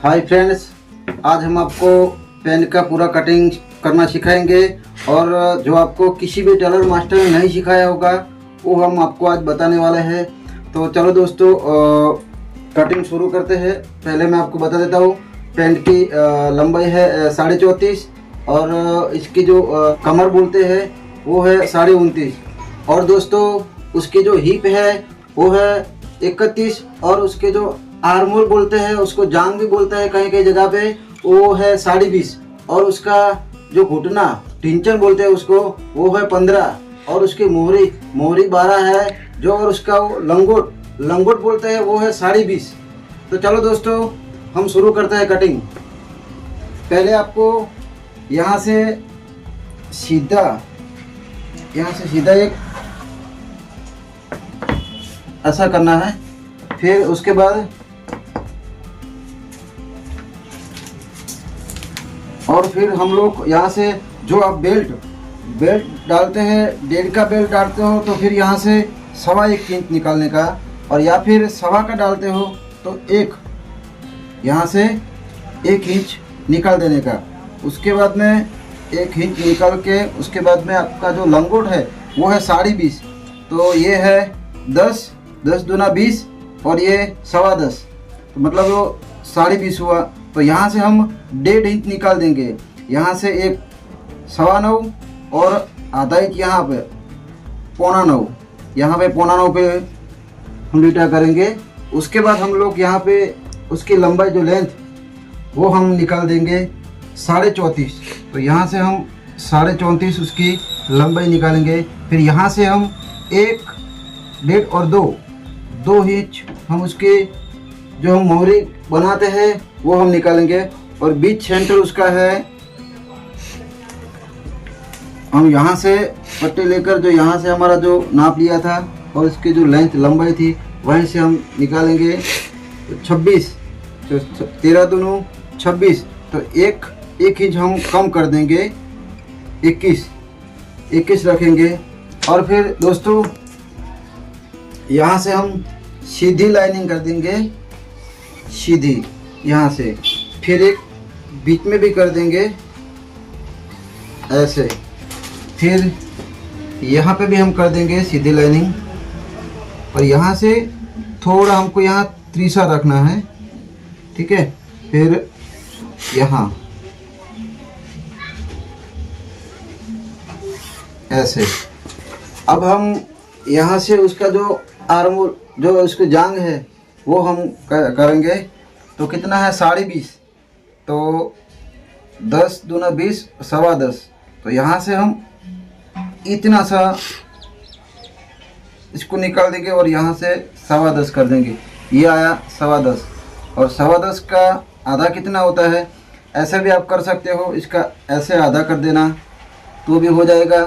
Hi friends, आज हम आपको पेन का पूरा कटिंग करना सिखाएंगे और जो आपको किसी भी टेलर मास्टर ने नहीं सिखाया होगा वो हम आपको आज बताने वाले हैं। तो चलो दोस्तों, कटिंग शुरू करते हैं। पहले मैं आपको बता देता हूँ, पेन की लंबाई है 34.5 और इसकी जो कमर बोलते हैं वो है 29.5 और दोस्तों उसकी जो हिप है वो है 31 और उसके जो आर्मोल बोलते हैं, उसको जांग भी बोलते हैं कहीं कहीं जगह पे, वो है 20.5 और उसका जो घुटना टिंचन बोलते हैं उसको, वो है 15 और उसकी मोहरी 12 है जो, और उसका वो लंगोट बोलते हैं वो है 20.5। तो चलो दोस्तों हम शुरू करते हैं कटिंग। पहले आपको यहाँ से सीधा एक ऐसा करना है। फिर उसके बाद और फिर हम लोग यहाँ से जो आप बेल्ट डालते हैं, 1.5 का बेल्ट डालते हो तो फिर यहाँ से 1.25 इंच निकालने का, और या फिर 1.25 का डालते हो तो यहाँ से 1 इंच निकाल देने का। उसके बाद में 1 इंच निकाल के उसके बाद में आपका जो लंगोट है वो है 20.5, तो ये है 10 दूना 20 और ये 10.25, तो मतलब वो 20.5 हुआ। तो यहाँ से हम 1.5 इंच निकाल देंगे, यहाँ से एक 9.25 और आधा इंच यहाँ पे 8.25, यहाँ पे 8.25 पे हम लीटा करेंगे। उसके बाद हम लोग यहाँ पे उसकी लंबाई जो लेंथ वो हम निकाल देंगे 34.5, तो यहाँ से हम 34.5 उसकी लंबाई निकालेंगे। फिर यहाँ से हम 1, 1.5 और 2 इंच हम उसके जो हम मोहरी बनाते हैं वो हम निकालेंगे, और बीच सेंटर उसका है, हम यहाँ से पट्टी लेकर जो यहाँ से हमारा जो नाप लिया था और इसकी जो लेंथ लंबाई थी वहीं से हम निकालेंगे 26, तो 13 दूनों 26, तो एक इंच हम कम कर देंगे, 21 रखेंगे। और फिर दोस्तों यहाँ से हम सीधी लाइनिंग कर देंगे, सीधी यहाँ से, फिर एक बीच में भी कर देंगे ऐसे, फिर यहाँ पे भी हम कर देंगे सीधी लाइनिंग, और यहाँ से थोड़ा हमको यहाँ त्रिसा रखना है, ठीक है। फिर यहाँ ऐसे। अब हम यहाँ से उसका जो आर्म जो उसकी जांग है वो हम करेंगे, तो कितना है 20.5, तो 10 दूना 20, 10.25, तो यहाँ से हम इतना सा इसको निकाल देंगे और यहाँ से 10.25 कर देंगे, ये आया 10.25, और 10.25 का आधा कितना होता है, ऐसे भी आप कर सकते हो, इसका ऐसे आधा कर देना तो भी हो जाएगा,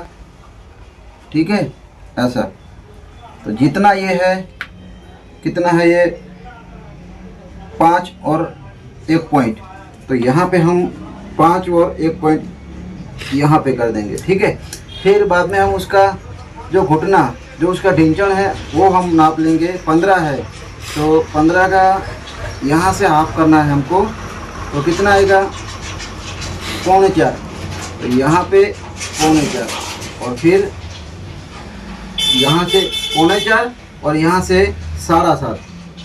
ठीक है, ऐसा। तो जितना ये है, कितना है ये 5 और 1 पॉइंट, तो यहाँ पे हम 5 और 1 पॉइंट यहाँ पे कर देंगे, ठीक है। फिर बाद में हम उसका जो घुटना जो उसका ढिंचण है वो हम नाप लेंगे, 15 है, तो 15 का यहाँ से हाफ करना है हमको, तो कितना आएगा 3.25, तो यहाँ पे 3.25 और फिर यहाँ से 3.25 और यहाँ से 7.5,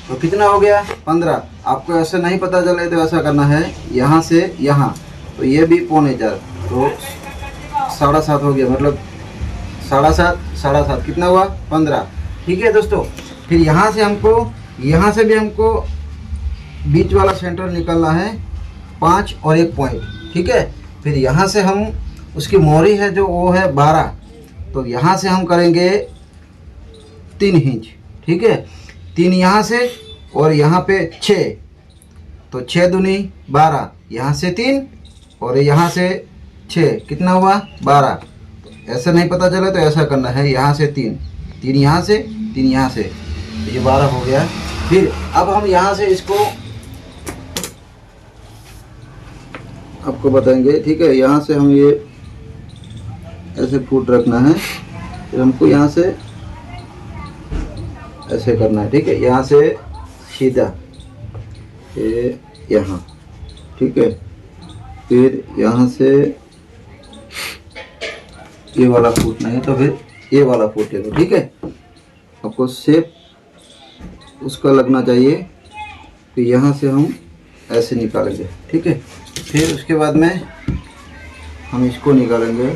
तो कितना हो गया 15। आपको ऐसे नहीं पता चले तो ऐसा करना है, यहाँ से यहाँ, तो ये भी 3.25, तो 7.5 हो गया, मतलब 7.5 कितना हुआ 15, ठीक है दोस्तों। फिर यहाँ से भी हमको बीच वाला सेंटर निकालना है, 5 और 1 पॉइंट, ठीक है। फिर यहाँ से हम उसकी मोहरी है जो वो है 12, तो यहाँ से हम करेंगे 3 इंच, ठीक है, 3 यहाँ से और यहाँ पे 6, तो 6 दूनी 12, यहाँ से 3 और यहाँ से 6, कितना हुआ 12। ऐसा नहीं पता चला तो ऐसा करना है, यहाँ से 3 यहाँ से 3 यहाँ से, तो ये 12 हो गया। फिर अब हम यहाँ से इसको आपको बताएंगे, ठीक है। यहाँ से हम ये ऐसे फुट रखना है, फिर हमको यहाँ से ऐसे करना है, ठीक है, यहाँ से सीधा ये यहाँ, ठीक है। फिर यहाँ से ये वाला फूटना है तो फिर ये वाला फूटेगा, ठीक है। आपको शेप उसका लगना चाहिए, तो यहाँ से हम ऐसे निकालेंगे, ठीक है। फिर उसके बाद में हम इसको निकालेंगे।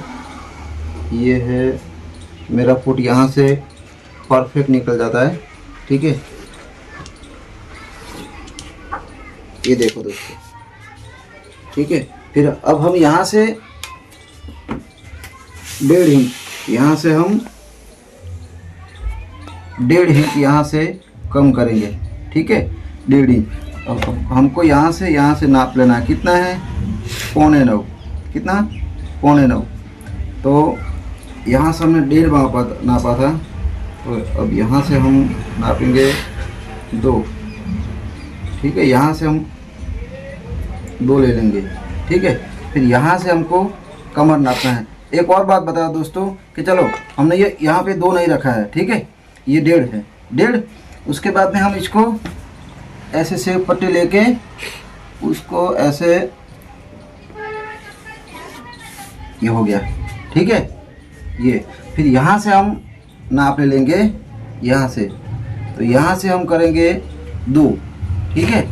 ये है मेरा फुट, यहाँ से परफेक्ट निकल जाता है, ठीक है। ये देखो दोस्तों, ठीक है। फिर अब हम यहाँ से 1.5 इंच, यहाँ से हम 1.5 इंच यहाँ से कम करेंगे, ठीक है। 1.5 इंच। अब हमको यहाँ से नाप लेना है, कितना है 8.25, कितना 8.25। तो यहाँ से हमने 1.5 नापा था, तो अब यहाँ से हम नापेंगे 2, ठीक है। यहाँ से हम 2 ले लेंगे, ठीक है। फिर यहाँ से हमको कमर नापना है। एक और बात बता दोस्तों कि चलो हमने ये यहाँ पे 2 नहीं रखा है, ठीक है, ये 1.5 है, 1.5। उसके बाद में हम इसको ऐसे से पट्टी लेके उसको ऐसे, ये हो गया, ठीक है। ये फिर यहाँ से हम नाप ले लेंगे, यहाँ से, तो यहाँ से हम करेंगे 2, ठीक है।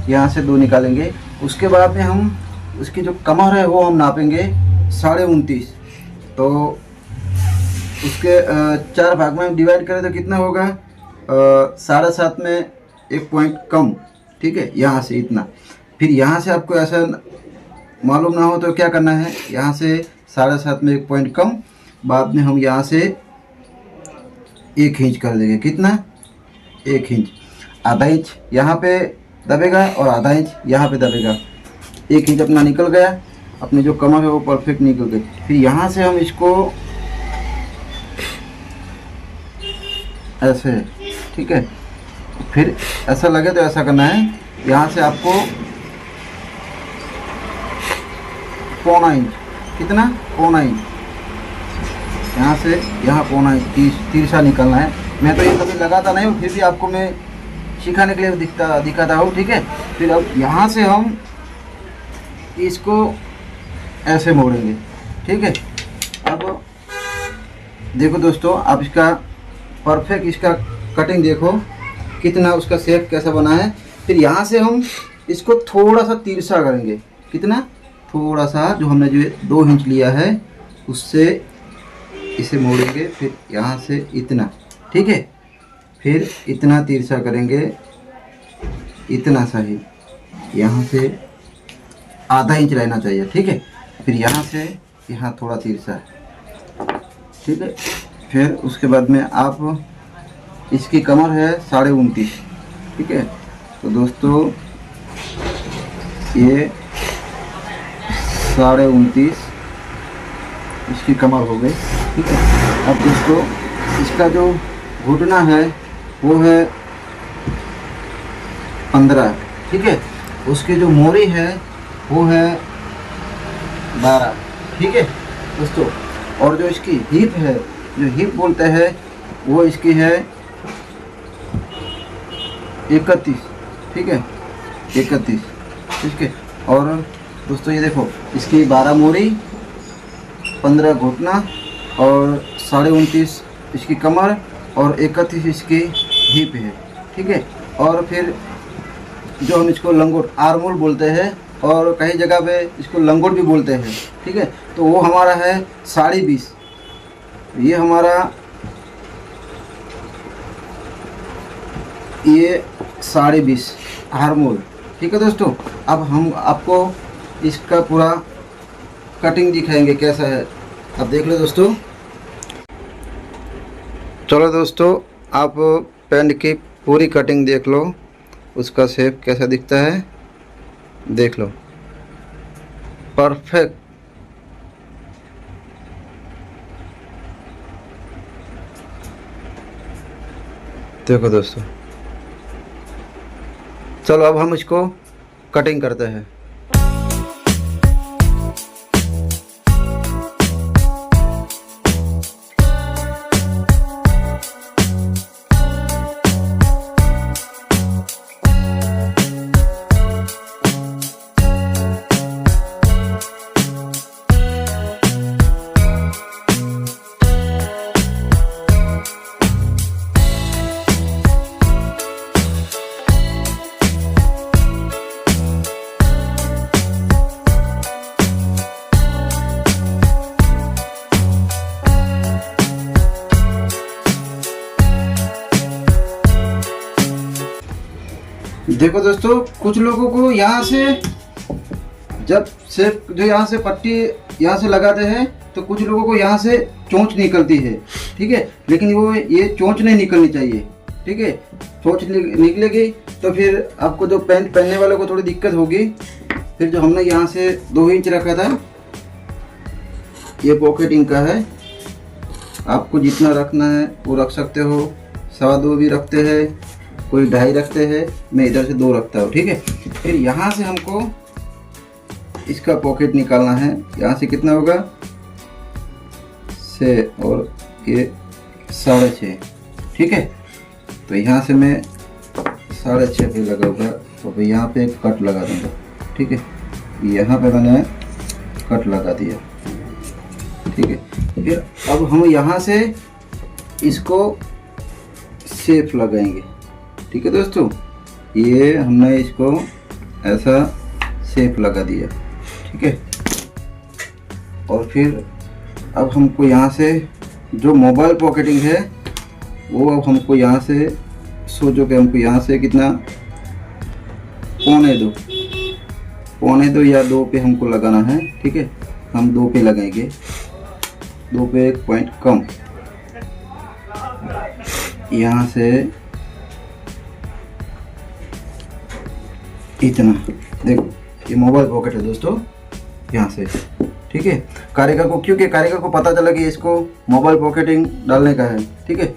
यहाँ से 2 निकालेंगे। उसके बाद में हम उसकी जो कमर है वो हम नापेंगे 29.5। तो उसके 4 भाग में डिवाइड करें तो कितना होगा, 7.5 में 1 पॉइंट कम, ठीक है, यहाँ से इतना। फिर यहाँ से आपको ऐसा मालूम ना हो तो क्या करना है, यहाँ से 7.5 में 1 पॉइंट कम, बाद में हम यहाँ से 1 इंच कर देंगे, कितना 1 इंच। आधा इंच यहाँ पे दबेगा और आधा इंच यहाँ पे दबेगा। 1 इंच अपना निकल गया, अपनी जो कमर है वो परफेक्ट निकल गई। फिर यहाँ से हम इसको ऐसे, ठीक है। फिर ऐसा लगे तो ऐसा करना है, यहाँ से आपको 1.25 इंच, कितना 1.25 इंच, यहाँ से यहाँ 1.25 इंच तिरछा निकलना है। मैं तो ये कभी लगाता नहीं हूँ, फिर भी आपको मैं सिखाने के लिए दिखाता हूँ, ठीक है। फिर अब यहाँ से हम इसको ऐसे मोड़ेंगे, ठीक है। अब देखो दोस्तों, आप इसका परफेक्ट इसका कटिंग देखो, कितना उसका शेप कैसा बना है। फिर यहाँ से हम इसको थोड़ा सा तिरछा करेंगे, कितना थोड़ा सा, जो हमने जो 2 इंच लिया है उससे इसे मोड़ेंगे। फिर यहाँ से इतना, ठीक है। फिर इतना तिरछा करेंगे, इतना सा ही, यहाँ से आधा इंच रहना चाहिए, ठीक है। फिर यहाँ से यहाँ थोड़ा तिरछा, ठीक है। फिर उसके बाद में आप इसकी कमर है 29.5, ठीक है। तो दोस्तों ये 29.5 इसकी कमर हो गई, ठीक है। अब दोस्तों इसका जो घुटना है वो है 15, ठीक है। उसकी जो मोरी है वो है 12, ठीक है दोस्तों। और जो इसकी हिप है, जो हिप बोलते हैं, वो इसकी है 31, ठीक है, 31, ठीक है। और दोस्तों ये देखो, इसकी 12 मोरी, 15 घुटना और 29.5 इसकी कमर और 31 इसकी हिप है, ठीक है। और फिर जो हम इसको लंगोट आर्मोल बोलते हैं और कई जगह पे इसको लंगोट भी बोलते हैं, ठीक है। तो वो हमारा है 20.5, ये हमारा ये 20.5 आर्मोल, ठीक है दोस्तों। अब हम आपको इसका पूरा कटिंग दिखाएंगे कैसा है, अब देख लो दोस्तों। चलो दोस्तों, आप पैंट की पूरी कटिंग देख लो, उसका शेप कैसा दिखता है देख लो, परफेक्ट। देखो दोस्तों, चलो अब हम इसको कटिंग करते हैं। देखो दोस्तों, कुछ लोगों को यहाँ से जब सिर्फ जो यहाँ से पट्टी यहाँ से लगाते हैं तो कुछ लोगों को यहाँ से चोंच निकलती है, ठीक है। लेकिन वो ये चोंच नहीं निकलनी चाहिए, ठीक है। चोंच निकलेगी तो फिर आपको जो पैंट पहनने वालों को थोड़ी दिक्कत होगी। फिर जो हमने यहाँ से 2 इंच रखा था, ये पॉकेटिंग का है, आपको जितना रखना है वो रख सकते हो। 2.25 भी रखते हैं, कोई 2.5 रखते हैं, मैं इधर से 2 रखता हूँ, ठीक है। फिर यहाँ से हमको इसका पॉकेट निकालना है। यहाँ से कितना होगा 6 और ये 6.5, ठीक है। तो यहाँ से मैं 6.5 पे लगाऊंगा, तो फिर यहाँ पे कट लगा दूंगा, ठीक है। यहाँ पे मैंने कट लगा दिया, ठीक है। फिर अब हम यहाँ से इसको शेप लगाएंगे, ठीक है दोस्तों। ये हमने इसको ऐसा शेप लगा दिया, ठीक है। और फिर अब हमको यहाँ से जो मोबाइल पॉकेटिंग है वो अब हमको यहाँ से सोचो कि हमको यहाँ से कितना 1.25 या 2 पे हमको लगाना है, ठीक है। हम 2 पे लगाएंगे, 2 पे 1 पॉइंट कम। यहाँ से इतना, देखो ये मोबाइल पॉकेट है दोस्तों, यहाँ से, ठीक है। कारीगर को, क्योंकि कारीगर को पता चला कि इसको मोबाइल पॉकेटिंग डालने का है, ठीक है।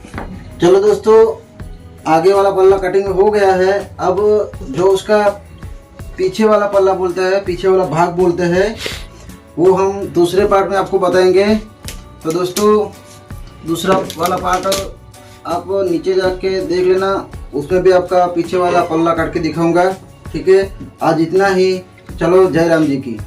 चलो दोस्तों, आगे वाला पल्ला कटिंग हो गया है। अब जो उसका पीछे वाला पल्ला बोलते हैं, पीछे वाला भाग बोलते हैं, वो हम दूसरे पार्ट में आपको बताएंगे। तो दोस्तों, दूसरा वाला पार्ट आप नीचे जाके देख लेना, उसमें भी आपका पीछे वाला पल्ला काट के दिखाऊंगा, ठीक है। आज इतना ही, चलो जय राम जी की।